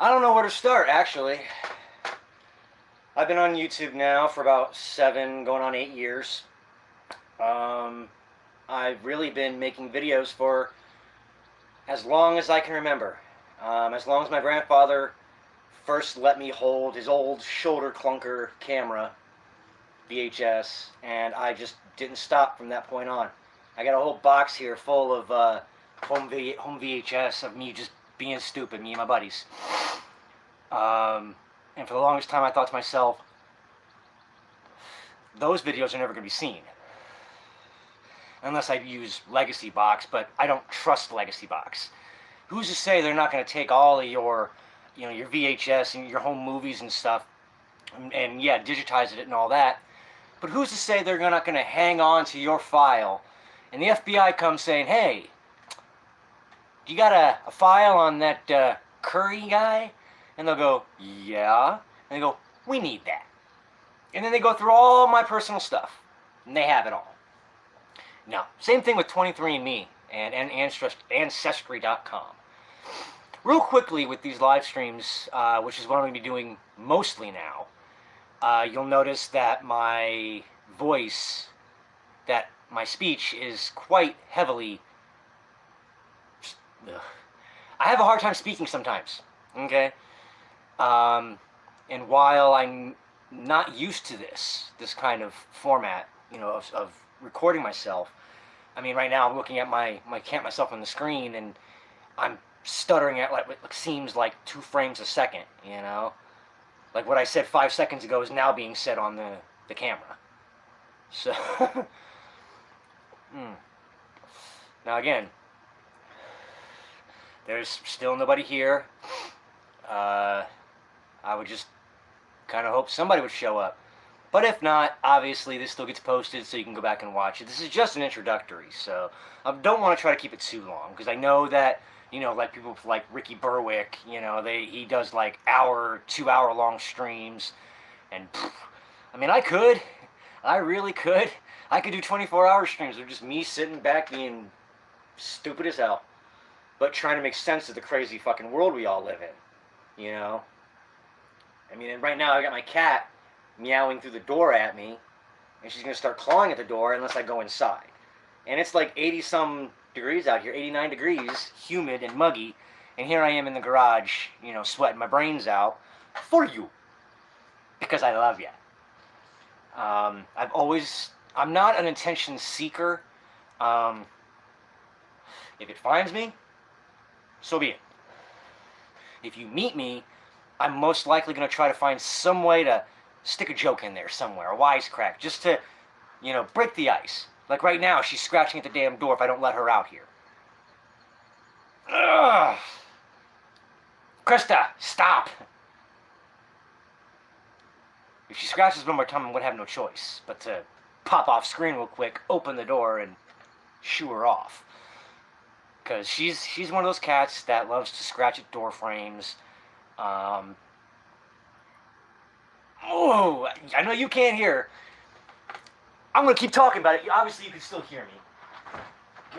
I don't know where to start, actually. I've been on YouTube now for about 7, going on 8 years. I've really been making videos for as long as I can remember. As long as my grandfather first let me hold his old shoulder clunker camera, VHS, and I just didn't stop from that point on. I got a whole box here full of home VHS of me just being stupid, me and my buddies. And for the longest time I thought to myself, those videos are never going to be seen. Unless I use Legacy Box, but I don't trust Legacy Box. Who's to say they're not going to take all of your, your VHS and your home movies and stuff, and yeah, digitize it and all that. But who's to say they're not going to hang on to your file, and the FBI comes saying, hey, you got a file on that Curry guy? And they'll go, yeah. And they go, we need that. And then they go through all my personal stuff, and they have it all. Now, same thing with 23andMe and Ancestry.com. Real quickly with these live streams, which is what I'm going to be doing mostly now, you'll notice that my voice, that my speech is quite heavily... I have a hard time speaking sometimes, okay? And while I'm not used to this kind of format, of recording myself, I mean, right now I'm looking at myself on the screen, and I'm stuttering at what seems like 2 frames a second, Like what I said 5 seconds ago is now being said on the camera. So, Now again, there's still nobody here. I would just kind of hope somebody would show up. But if not, obviously this still gets posted so you can go back and watch it. This is just an introductory, so I don't want to try to keep it too long, because I know that, like people like Ricky Berwick, he does like 2-hour long streams, and I mean, I really could. I could do 24-hour streams of just me sitting back being stupid as hell, but trying to make sense of the crazy fucking world we all live in, I mean, and right now I got my cat meowing through the door at me, and she's going to start clawing at the door unless I go inside. And it's like 80-some degrees out here, 89 degrees, humid and muggy, and here I am in the garage, sweating my brains out for you, because I love you. I'm not an attention seeker. If it finds me, so be it. If you meet me, I'm most likely going to try to find some way to stick a joke in there somewhere, a wisecrack, just to, break the ice. Like right now, she's scratching at the damn door if I don't let her out here. Ugh! Krista, stop! If she scratches one more time, I'm going to have no choice but to pop off screen real quick, open the door, and shoo her off. Because she's one of those cats that loves to scratch at door frames. Oh, I know you can't hear. I'm going to keep talking about it. Obviously, you can still hear me.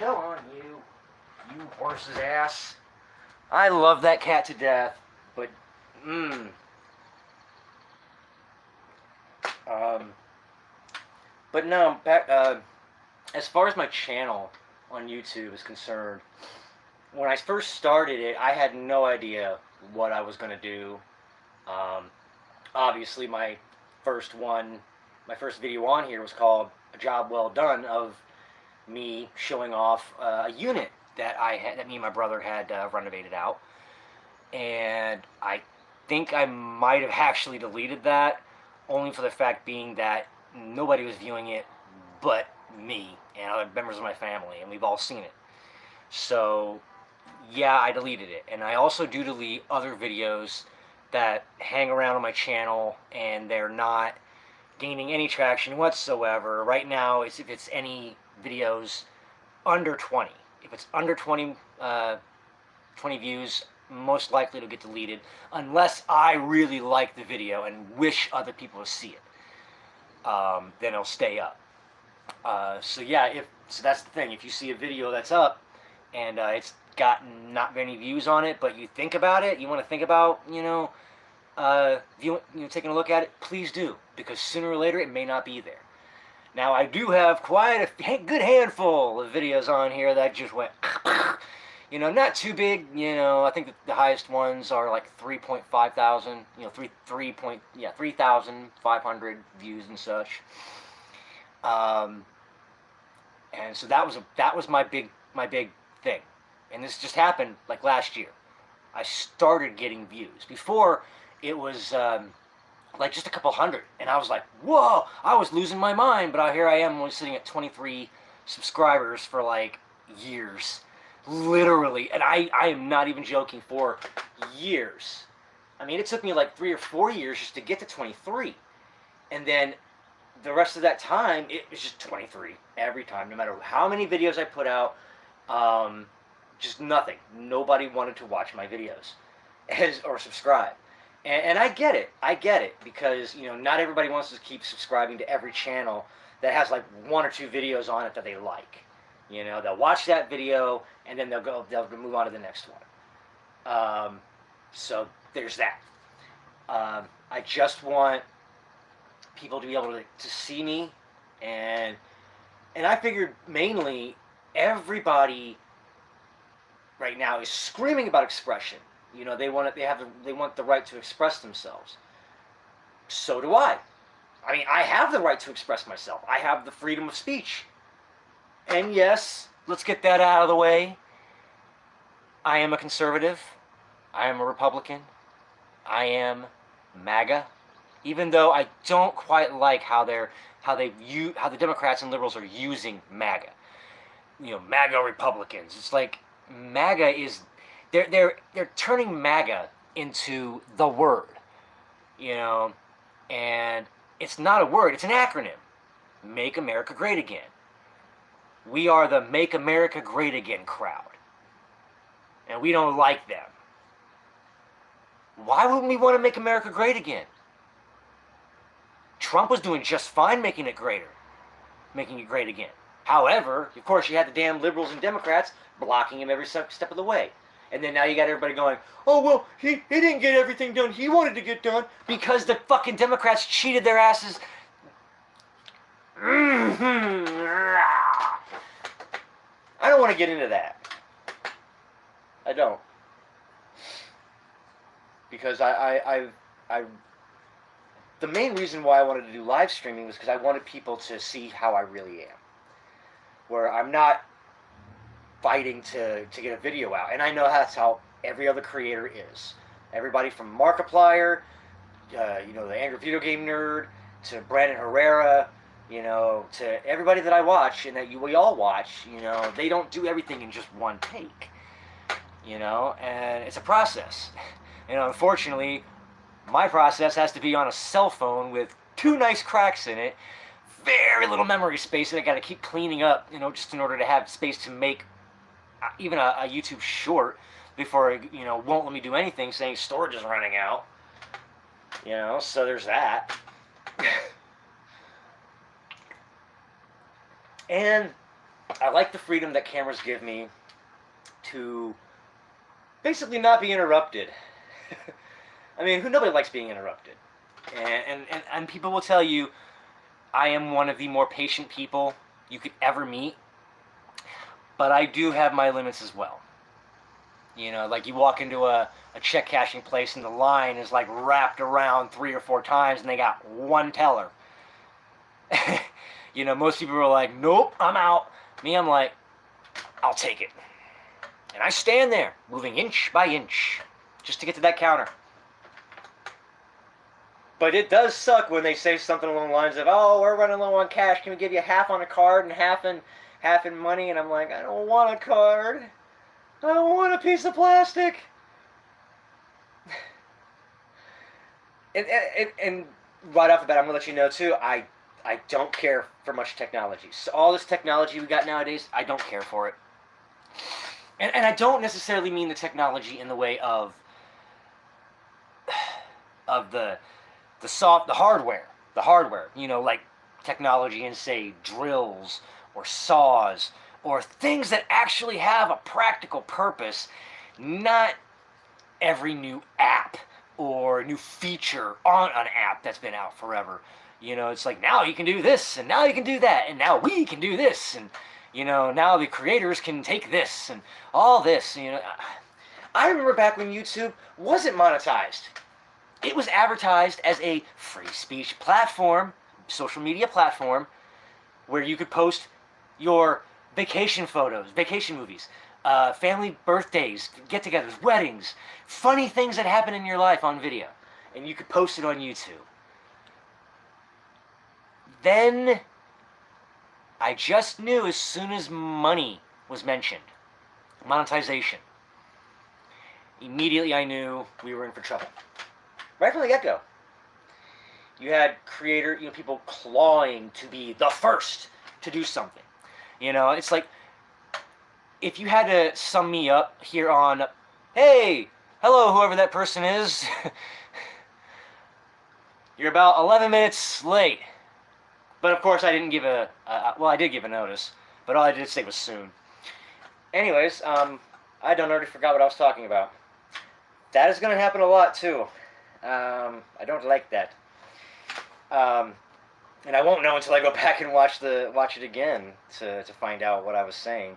Go on, you horse's ass. I love that cat to death, but, But no, back, as far as my channel on YouTube is concerned, when I first started it, I had no idea what I was going to do. Obviously, my first video on here was called A Job Well Done, of me showing off a unit that me and my brother had renovated out. And I think I might have actually deleted that, only for the fact being that nobody was viewing it but me and other members of my family, and we've all seen it. So, yeah, I deleted it. And I also do delete other videos that hang around on my channel and they're not gaining any traction whatsoever. Right now, if it's any videos under 20. If it's under 20 views, most likely it'll get deleted, unless I really like the video and wish other people to see it. Then it'll stay up. So yeah, so that's the thing. If you see a video that's up and gotten not many views on it, but you think about it, you want to think about, taking a look at it, please do, because sooner or later it may not be there. Now, I do have quite a good handful of videos on here that just went, not too big. I think the highest ones are like 3.5 thousand, 3,500 views and such. And so that was my big thing, and this just happened like last year. I started getting views. Before, it was like just a couple hundred, and I was like, whoa, I was losing my mind, but here I am only sitting at 23 subscribers for like years, literally, and I am not even joking, for years. I mean, it took me like 3 or 4 years just to get to 23, and then the rest of that time, it was just 23 every time, no matter how many videos I put out. Just nothing. Nobody wanted to watch my videos or subscribe. And I get it, because, not everybody wants to keep subscribing to every channel that has like 1 or 2 videos on it that they like. They'll watch that video, and then they'll move on to the next one. So there's that. I just want people to be able to see me, and I figured mainly everybody right now is screaming about expression. They want the right to express themselves. So do I. I mean, I have the right to express myself. I have the freedom of speech. And yes, let's get that out of the way. I am a conservative. I am a Republican. I am MAGA. Even though I don't quite like how the Democrats and liberals are using MAGA. MAGA Republicans. It's like MAGA is they're turning MAGA into the word, and it's not a word, it's an acronym. Make America Great Again. We are the Make America Great Again crowd, and we don't like them. Why wouldn't we want to make America great again? Trump was doing just fine making it great again. However, of course, you had the damn liberals and Democrats blocking him every step of the way. And then now you got everybody going, oh, well, he didn't get everything done he wanted to get done because the fucking Democrats cheated their asses. I don't want to get into that. I don't. Because the main reason why I wanted to do live streaming was because I wanted people to see how I really am. Where I'm not fighting to get a video out. And I know that's how every other creator is. Everybody from Markiplier, the Angry Video Game Nerd, to Brandon Herrera, to everybody that I watch and that we all watch, they don't do everything in just one take. And it's a process. Unfortunately, my process has to be on a cell phone with 2 nice cracks in it, very little memory space that I got to keep cleaning up, just in order to have space to make even a YouTube short before it, won't let me do anything, saying storage is running out. So there's that. And I like the freedom that cameras give me to basically not be interrupted. I mean, nobody likes being interrupted. And people will tell you I am one of the more patient people you could ever meet. But I do have my limits as well. Like you walk into a check cashing place and the line is like wrapped around 3 or 4 times and they got one teller. Most people are like, nope, I'm out. Me, I'm like, I'll take it. And I stand there, moving inch by inch, just to get to that counter. But it does suck when they say something along the lines of, oh, we're running low on cash. Can we give you half on a card and half in money? And I'm like, I don't want a card. I don't want a piece of plastic. And right off the bat, I'm going to let you know, too, I don't care for much technology. So all this technology we got nowadays, I don't care for it. And I don't necessarily mean the technology in the way of the hardware, like technology in, say, drills or saws or things that actually have a practical purpose, not every new app or new feature on an app that's been out forever. You know, it's like now you can do this, and now you can do that, and now we can do this, and you know, now the creators can take this and all this. You know, I remember back when YouTube wasn't monetized. It was advertised as a free speech platform, social media platform, where you could post your vacation photos, vacation movies, family birthdays, get-togethers, weddings, funny things that happen in your life on video, and you could post it on YouTube. Then I just knew as soon as money was mentioned, monetization, immediately I knew we were in for trouble. Right from the get-go. You had people clawing to be the first to do something. You know, it's like, if you had to sum me up here on, hey, hello, whoever that person is, you're about 11 minutes late. But of course I didn't give I did give a notice, but all I did say was soon. Anyways, I already forgot what I was talking about. That is going to happen a lot too. I don't like that. And I won't know until I go back and watch it again to find out what I was saying.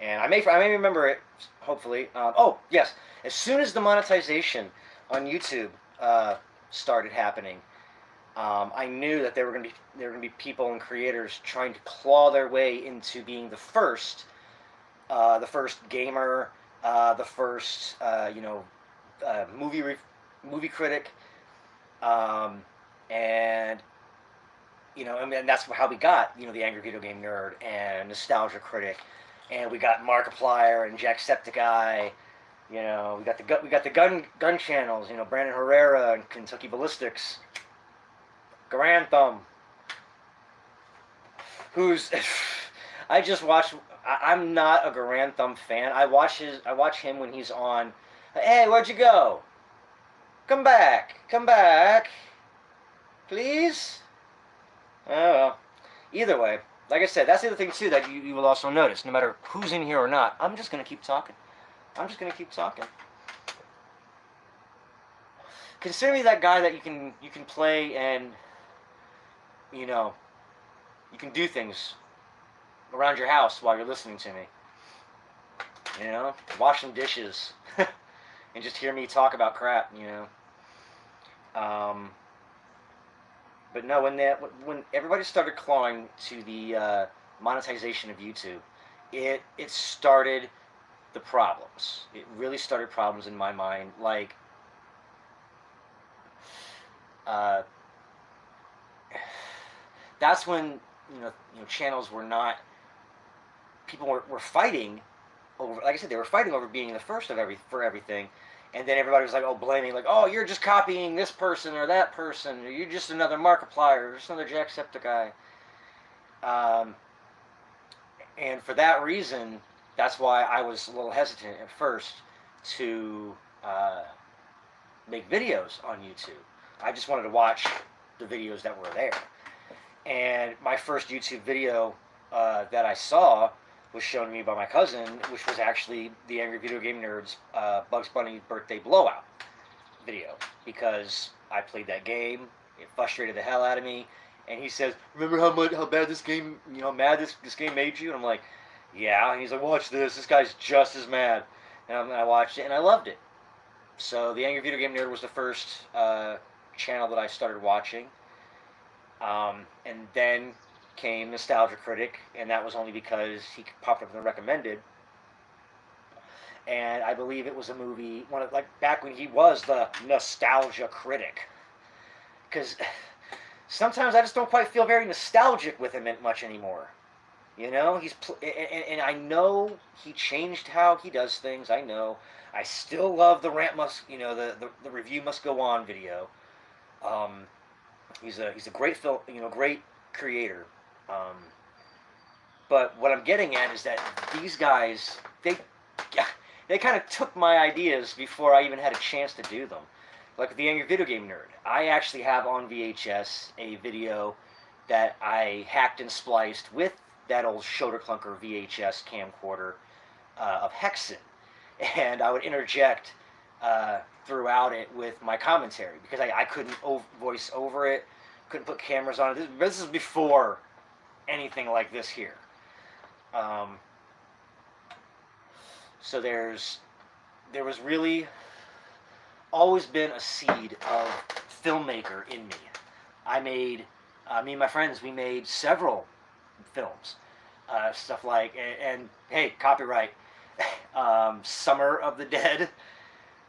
And I may remember it, hopefully. Oh yes, as soon as the monetization on YouTube started happening, I knew that there were going to be people and creators trying to claw their way into being the first gamer, the first movie critic, and you know, and that's how we got, you know, the Angry Video Game Nerd and Nostalgia Critic, and we got Markiplier and Jacksepticeye. You know, we got the gun channels. You know, Brandon Herrera and Kentucky Ballistics. Garand Thumb, who's I just watched. I'm not a Garand Thumb fan. I watch him when he's on. Hey, where'd you go? Come back, please. Oh well. Either way, like I said, that's the other thing too that you will also notice. No matter who's in here or not, I'm just gonna keep talking. Consider me that guy that you can play and, you know, you can do things around your house while you're listening to me. You know, wash some dishes and just hear me talk about crap. You know. But no, when everybody started clawing to the monetization of YouTube, it started the problems. It really started problems in my mind. Like, that's when you know channels were not. People were fighting over. Like I said, they were fighting over being the first for everything. And then everybody was like, oh, blaming, like, oh, you're just copying this person or that person, or you're just another Markiplier, or just another Jacksepticeye. And for that reason, that's why I was a little hesitant at first to make videos on YouTube. I just wanted to watch the videos that were there. And my first YouTube video that I saw was shown to me by my cousin, which was actually the Angry Video Game Nerd's Bugs Bunny Birthday Blowout video, because I played that game. It frustrated the hell out of me, and he says, "Remember how bad this game, mad this game made you?" And I'm like, "Yeah." And he's like, "Watch this. This guy's just as mad." And I watched it, and I loved it. So the Angry Video Game Nerd was the first channel that I started watching, and then came Nostalgia Critic, and that was only because he popped up in the recommended. And I believe it was a movie, back when he was the Nostalgia Critic. Because sometimes I just don't quite feel very nostalgic with him much anymore. You know, and I know he changed how he does things. I know. I still love the the review must go on video. He's a great great creator. But what I'm getting at is that these guys, they kind of took my ideas before I even had a chance to do them. Like with the Angry Video Game Nerd, I actually have on VHS a video that I hacked and spliced with that old shoulder clunker VHS camcorder of Hexen, and I would interject throughout it with my commentary because I couldn't voice over it, couldn't put cameras on it. This is before anything like this here. So there was really always been a seed of filmmaker in me. I made, me and my friends, we made several films. Stuff like, and hey, copyright, Summer of the Dead.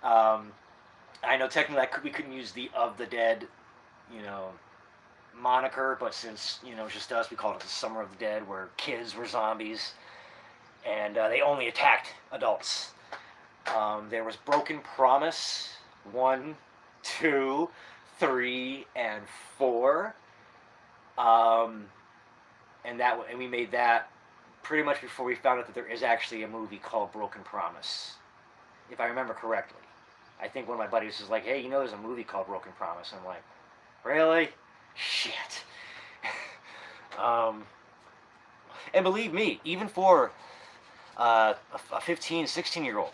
I know technically we couldn't use the Of the Dead, moniker, but since, it's just us, we called it the Summer of the Dead, where kids were zombies, and they only attacked adults. There was Broken Promise, 1, 2, 3, and 4. And we made that pretty much before we found out that there is actually a movie called Broken Promise, if I remember correctly. I think one of my buddies was like, hey, there's a movie called Broken Promise. And I'm like, really? Shit. And believe me, even for a 15, 16-year-old,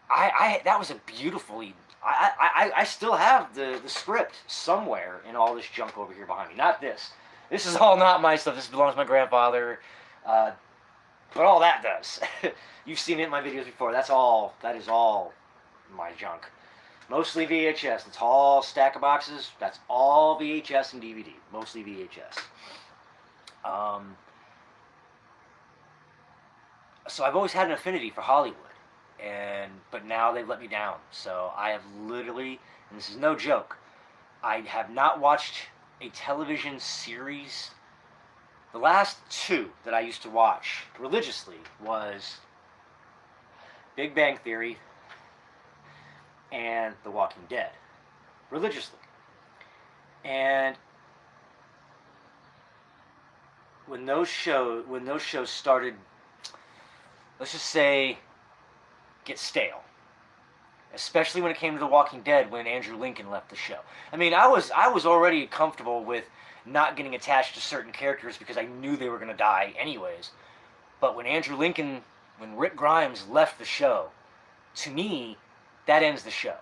that was a beautifully... I still have the script somewhere in all this junk over here behind me. Not this. This is all not my stuff. This belongs to my grandfather. But all that does. You've seen it in my videos before. That is all my junk. Mostly VHS. It's all stack of boxes. That's all VHS and DVD. Mostly VHS. So I've always had an affinity for Hollywood. But now they've let me down. So I have literally, and this is no joke, I have not watched a television series. The last two that I used to watch religiously was Big Bang Theory and The Walking Dead. Religiously. And when those shows started, let's just say, get stale. Especially when it came to The Walking Dead, when Andrew Lincoln left the show. I mean, I was already comfortable with not getting attached to certain characters because I knew they were going to die anyways. But when Rick Grimes left the show, to me, that ends the show.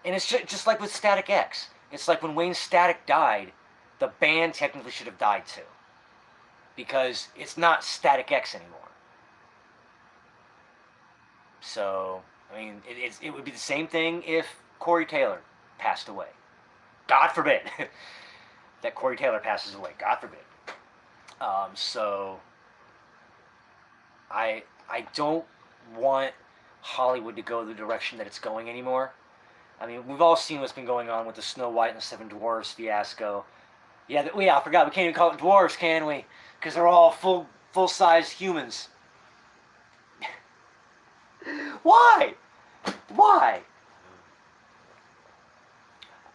And it's just like with Static X. It's like when Wayne Static died, the band technically should have died too. Because it's not Static X anymore. So, I mean, it would be the same thing if Corey Taylor passed away. God forbid that Corey Taylor passes away. God forbid. So, I don't want Hollywood to go the direction that it's going anymore. I mean, we've all seen what's been going on with the Snow White and the Seven Dwarfs fiasco. Yeah, I forgot. We can't even call it dwarves, can we? Because they're all full-size humans. Why?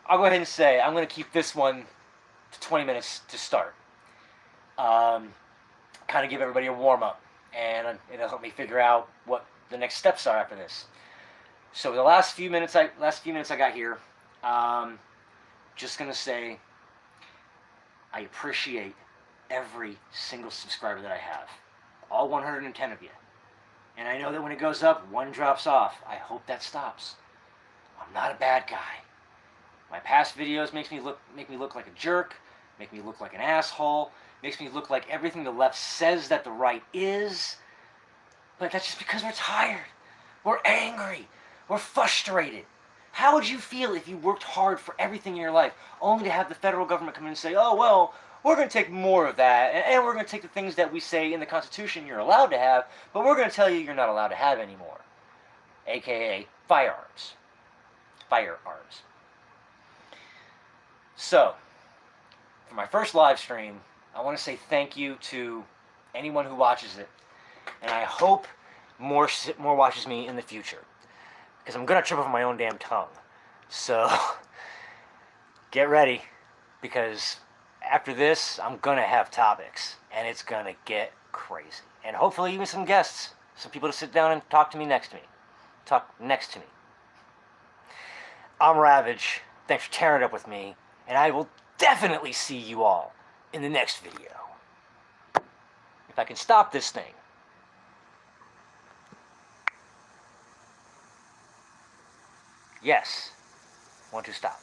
I'll go ahead and say I'm going to keep this one to 20 minutes to start. Kind of give everybody a warm-up, and it'll help me figure out what the next steps are after this. So the last few minutes I got here, just going to say I appreciate every single subscriber that I have. All 110 of you. And I know that when it goes up, one drops off. I hope that stops. I'm not a bad guy. My past videos make me look like a jerk, make me look like an asshole, makes me look like everything the left says that the right is. But that's just because we're tired. We're angry. We're frustrated. How would you feel if you worked hard for everything in your life, only to have the federal government come in and say, oh, well, we're going to take more of that, and we're going to take the things that we say in the Constitution you're allowed to have, but we're going to tell you you're not allowed to have anymore. AKA firearms. Firearms. So, for my first live stream, I want to say thank you to anyone who watches it, and I hope more watches me in the future, because I'm going to trip over my own damn tongue. So, get ready, because after this, I'm going to have topics, and it's going to get crazy. And hopefully even some guests, some people to sit down and talk next to me. I'm Ravage. Thanks for tearing it up with me, and I will definitely see you all in the next video. I can stop this thing. Yes. Want to stop.